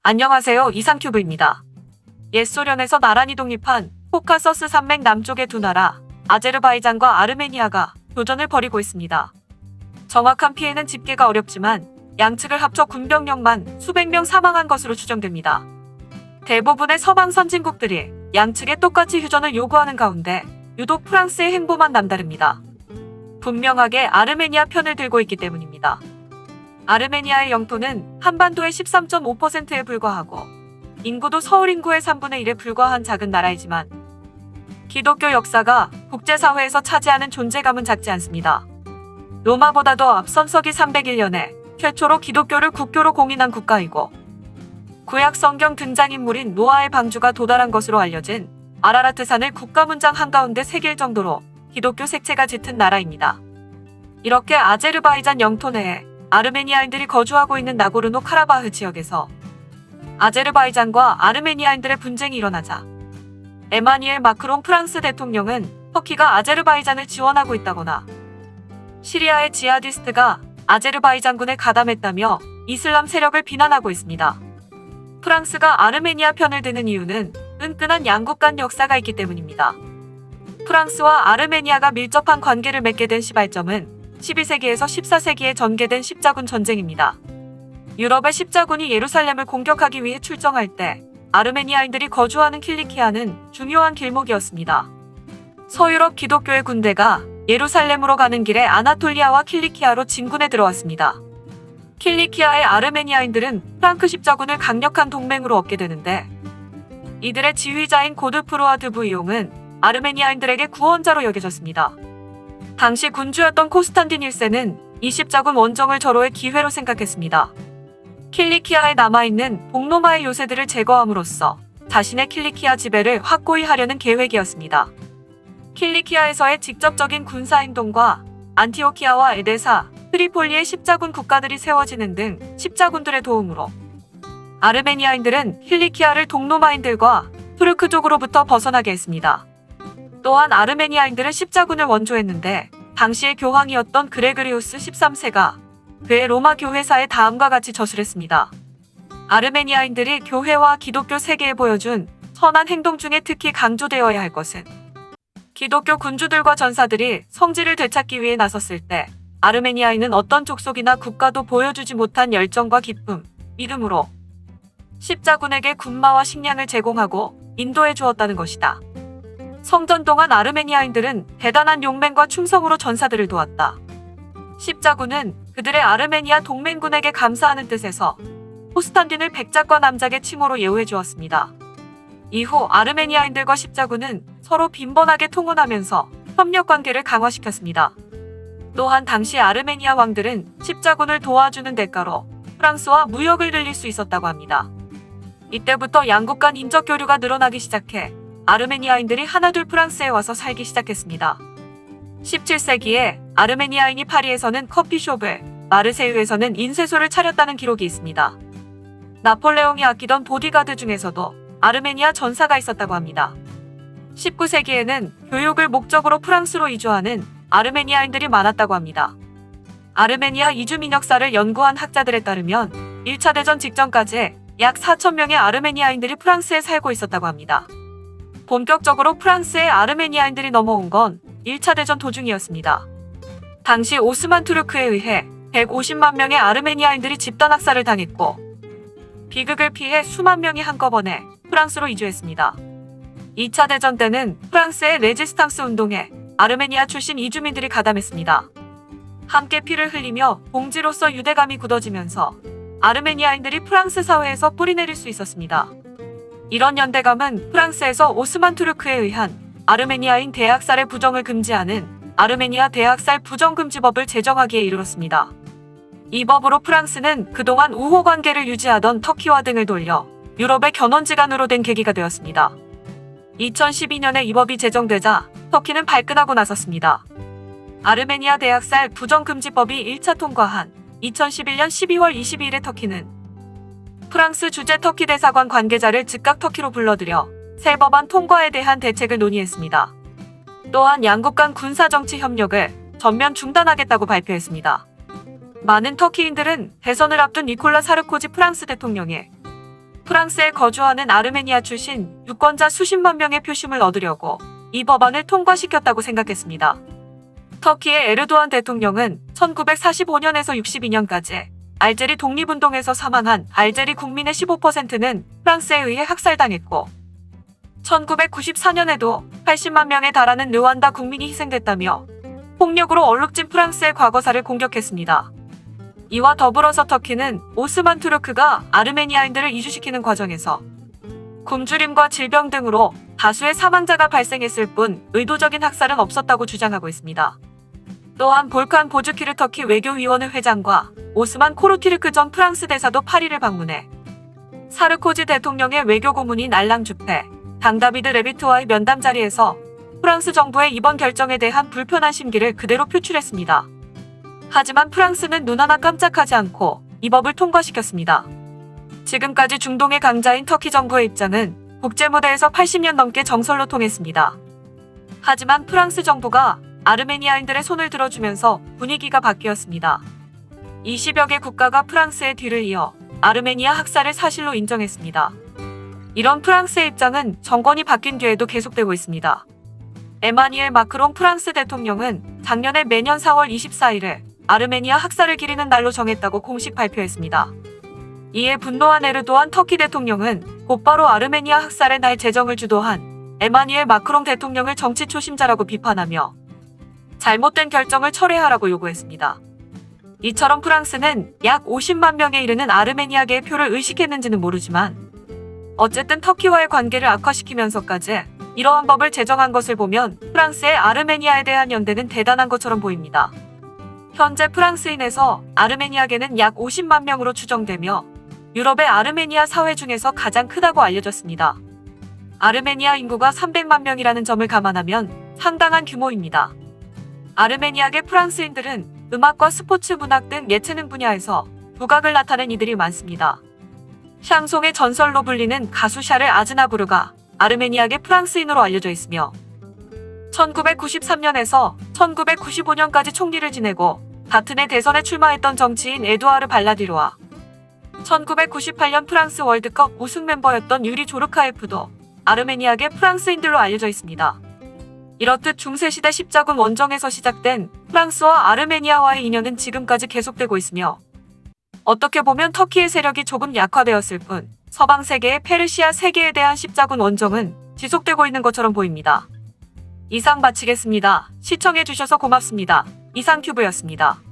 안녕하세요. 이상큐브입니다. 옛 소련에서 나란히 독립한 코카서스 산맥 남쪽의 두 나라 아제르바이잔과 아르메니아가 교전을 벌이고 있습니다. 정확한 피해는 집계가 어렵지만 양측을 합쳐 군병력만 수백 명 사망한 것으로 추정됩니다. 대부분의 서방 선진국들이 양측에 똑같이 휴전을 요구하는 가운데 유독 프랑스의 행보만 남다릅니다. 분명하게 아르메니아 편을 들고 있기 때문입니다. 아르메니아의 영토는 한반도의 13.5%에 불과하고 인구도 서울 인구의 3분의 1에 불과한 작은 나라이지만 기독교 역사가 국제사회에서 차지하는 존재감은 작지 않습니다. 로마보다도 앞선 서기 301년에 최초로 기독교를 국교로 공인한 국가이고 구약 성경 등장인물인 노아의 방주가 도달한 것으로 알려진 아라라트 산을 국가문장 한가운데 새길 정도로 기독교 색채가 짙은 나라입니다. 이렇게 아제르바이잔 영토 내에 아르메니아인들이 거주하고 있는 나고르노 카라바흐 지역에서 아제르바이잔과 아르메니아인들의 분쟁이 일어나자 에마니엘 마크롱 프랑스 대통령은 터키가 아제르바이잔을 지원하고 있다거나 시리아의 지하디스트가 아제르바이잔군에 가담했다며 이슬람 세력을 비난하고 있습니다. 프랑스가 아르메니아 편을 드는 이유는 끈끈한 양국 간 역사가 있기 때문입니다. 프랑스와 아르메니아가 밀접한 관계를 맺게 된 시발점은 12세기에서 14세기에 전개된 십자군 전쟁입니다. 유럽의 십자군이 예루살렘을 공격하기 위해 출정할 때 아르메니아인들이 거주하는 킬리키아는 중요한 길목이었습니다. 서유럽 기독교의 군대가 예루살렘으로 가는 길에 아나톨리아와 킬리키아로 진군에 들어왔습니다. 킬리키아의 아르메니아인들은 프랑크 십자군을 강력한 동맹으로 얻게 되는데 이들의 지휘자인 고드프로아 드부이용은 아르메니아인들에게 구원자로 여겨졌습니다. 당시 군주였던 코스탄딘 1세는 이 십자군 원정을 절호의 기회로 생각했습니다. 킬리키아에 남아있는 동로마의 요새들을 제거함으로써 자신의 킬리키아 지배를 확고히 하려는 계획이었습니다. 킬리키아에서의 직접적인 군사행동과 안티오키아와 에데사, 트리폴리의 십자군 국가들이 세워지는 등 십자군들의 도움으로 아르메니아인들은 킬리키아를 동로마인들과 투르크족으로부터 벗어나게 했습니다. 또한 아르메니아인들은 십자군을 원조했는데 당시의 교황이었던 그레그리우스 13세가 그의 로마 교회사에 다음과 같이 저술했습니다. 아르메니아인들이 교회와 기독교 세계에 보여준 선한 행동 중에 특히 강조되어야 할 것은 기독교 군주들과 전사들이 성지를 되찾기 위해 나섰을 때 아르메니아인은 어떤 족속이나 국가도 보여주지 못한 열정과 기쁨, 믿음으로 십자군에게 군마와 식량을 제공하고 인도해 주었다는 것이다. 성전 동안 아르메니아인들은 대단한 용맹과 충성으로 전사들을 도왔다. 십자군은 그들의 아르메니아 동맹군에게 감사하는 뜻에서 코스탄딘을 백작과 남작의 칭호로 예우해 주었습니다. 이후 아르메니아인들과 십자군은 서로 빈번하게 통혼하면서 협력관계를 강화시켰습니다. 또한 당시 아르메니아 왕들은 십자군을 도와주는 대가로 프랑스와 무역을 늘릴 수 있었다고 합니다. 이때부터 양국 간 인적 교류가 늘어나기 시작해 아르메니아인들이 하나둘 프랑스에 와서 살기 시작했습니다. 17세기에 아르메니아인이 파리에서는 커피숍을, 마르세유에서는 인쇄소를 차렸다는 기록이 있습니다. 나폴레옹이 아끼던 보디가드 중에서도 아르메니아 전사가 있었다고 합니다. 19세기에는 교육을 목적으로 프랑스로 이주하는 아르메니아인들이 많았다고 합니다. 아르메니아 이주민 역사를 연구한 학자들에 따르면 1차 대전 직전까지 약 4,000명의 아르메니아인들이 프랑스에 살고 있었다고 합니다. 본격적으로 프랑스에 아르메니아인들이 넘어온 건 1차 대전 도중이었습니다. 당시 오스만 투르크에 의해 150만 명의 아르메니아인들이 집단 학살을 당했고 비극을 피해 수만 명이 한꺼번에 프랑스로 이주했습니다. 2차 대전 때는 프랑스의 레지스탕스 운동에 아르메니아 출신 이주민들이 가담했습니다. 함께 피를 흘리며 봉지로서 유대감이 굳어지면서 아르메니아인들이 프랑스 사회에서 뿌리내릴 수 있었습니다. 이런 연대감은 프랑스에서 오스만 투르크에 의한 아르메니아인 대학살의 부정을 금지하는 아르메니아 대학살 부정금지법을 제정하기에 이르렀습니다. 이 법으로 프랑스는 그동안 우호 관계를 유지하던 터키와 등을 돌려 유럽의 견원지간으로 된 계기가 되었습니다. 2012년에 이 법이 제정되자 터키는 발끈하고 나섰습니다. 아르메니아 대학살 부정금지법이 1차 통과한 2011년 12월 22일에 터키는 프랑스 주재 터키 대사관 관계자를 즉각 터키로 불러들여 새 법안 통과에 대한 대책을 논의했습니다. 또한 양국 간 군사정치 협력을 전면 중단하겠다고 발표했습니다. 많은 터키인들은 대선을 앞둔 니콜라 사르코지 프랑스 대통령의 프랑스에 거주하는 아르메니아 출신 유권자 수십만 명의 표심을 얻으려고 이 법안을 통과시켰다고 생각했습니다. 터키의 에르도안 대통령은 1945년에서 62년까지 알제리 독립운동에서 사망한 알제리 국민의 15%는 프랑스에 의해 학살당했고 1994년에도 80만 명에 달하는 르완다 국민이 희생됐다며 폭력으로 얼룩진 프랑스의 과거사를 공격했습니다. 이와 더불어서 터키는 오스만 투르크가 아르메니아인들을 이주시키는 과정에서 굶주림과 질병 등으로 다수의 사망자가 발생했을 뿐 의도적인 학살은 없었다고 주장하고 있습니다. 또한 볼칸 보즈키르 터키 외교위원회 회장과 오스만 코르티르크 전 프랑스 대사도 파리를 방문해 사르코지 대통령의 외교 고문인 알랑 주페, 당 다비드 레비트와의 면담 자리에서 프랑스 정부의 이번 결정에 대한 불편한 심기를 그대로 표출했습니다. 하지만 프랑스는 눈 하나 깜짝하지 않고 이 법을 통과시켰습니다. 지금까지 중동의 강자인 터키 정부의 입장은 국제무대에서 80년 넘게 정설로 통했습니다. 하지만 프랑스 정부가 아르메니아인들의 손을 들어주면서 분위기가 바뀌었습니다. 20여 개 국가가 프랑스의 뒤를 이어 아르메니아 학살을 사실로 인정했습니다. 이런 프랑스의 입장은 정권이 바뀐 뒤에도 계속되고 있습니다. 에마뉘엘 마크롱 프랑스 대통령은 작년에 매년 4월 24일을 아르메니아 학살을 기리는 날로 정했다고 공식 발표했습니다. 이에 분노한 에르도안 터키 대통령은 곧바로 아르메니아 학살의 날 제정을 주도한 에마뉘엘 마크롱 대통령을 정치 초심자라고 비판하며 잘못된 결정을 철회하라고 요구했습니다. 이처럼 프랑스는 약 50만 명에 이르는 아르메니아계의 표를 의식했는지는 모르지만 어쨌든 터키와의 관계를 악화시키면서까지 이러한 법을 제정한 것을 보면 프랑스의 아르메니아에 대한 연대는 대단한 것처럼 보입니다. 현재 프랑스인에서 아르메니아계는 약 50만 명으로 추정되며 유럽의 아르메니아 사회 중에서 가장 크다고 알려졌습니다. 아르메니아 인구가 300만 명이라는 점을 감안하면 상당한 규모입니다. 아르메니아계 프랑스인들은 음악과 스포츠 문학 등 예체능 분야에서 두각을 나타낸 이들이 많습니다. 샹송의 전설로 불리는 가수 샤를 아즈나부르가 아르메니아계 프랑스인으로 알려져 있으며 1993년에서 1995년까지 총리를 지내고 같은 해 대선에 출마했던 정치인 에두아르 발라디로와 1998년 프랑스 월드컵 우승 멤버였던 유리 조르카예프도 아르메니아계 프랑스인들로 알려져 있습니다. 이렇듯 중세시대 십자군 원정에서 시작된 프랑스와 아르메니아와의 인연은 지금까지 계속되고 있으며 어떻게 보면 터키의 세력이 조금 약화되었을 뿐 서방 세계의 페르시아 세계에 대한 십자군 원정은 지속되고 있는 것처럼 보입니다. 이상 마치겠습니다. 시청해주셔서 고맙습니다. 이상큐브였습니다.